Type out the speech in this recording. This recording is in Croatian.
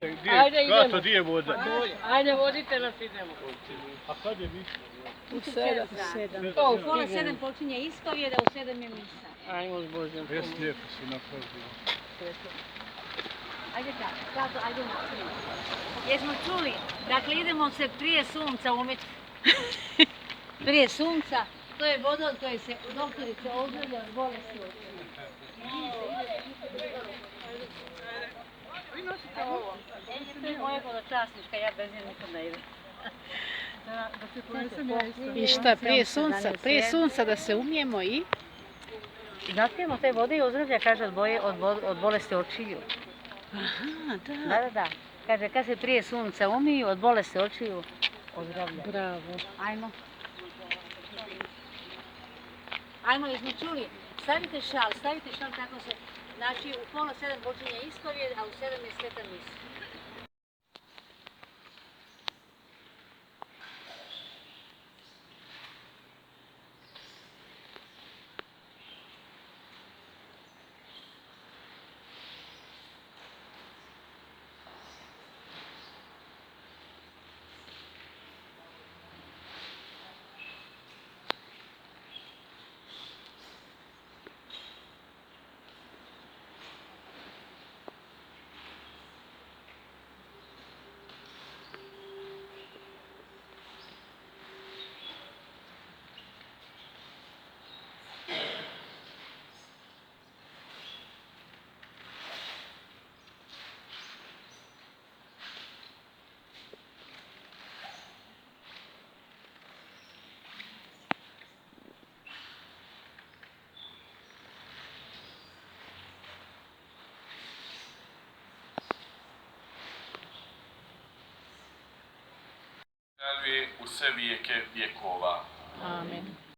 Ajde idemo. Kata, di je voda? Ajde vodite nas idemo. A kad je misa? U 7. U pola 7 počinje ispovjeda, u 7 je misa. Ajmo s Božjom Jes pomoći. lijepo si napravili. Ajde tako, ajde napravimo. Jesmo čuli? Dakle, idemo se prije sunca umiti. Prije sunca, to je voda od koje se doktorica ozdravlja od bolesti očiju. Vi nosite ovo. To je moja hodočasnička, ja bez nje nikad ne idem. I šta, prije sunca da se umijemo i? Napijemo te vode i ozdravlja, kaže, od bolesti očiju. Aha, da. Da. Kaže, kad se prije sunca umiju, od bolesti očiju ozdravlja. Bravo. Ajmo, jesmo čuli? Stavite šal tako se, znači u pola 7 počinje ispovjed, a u 7 je sveta misa. U sve vijeke vjekova. Amen.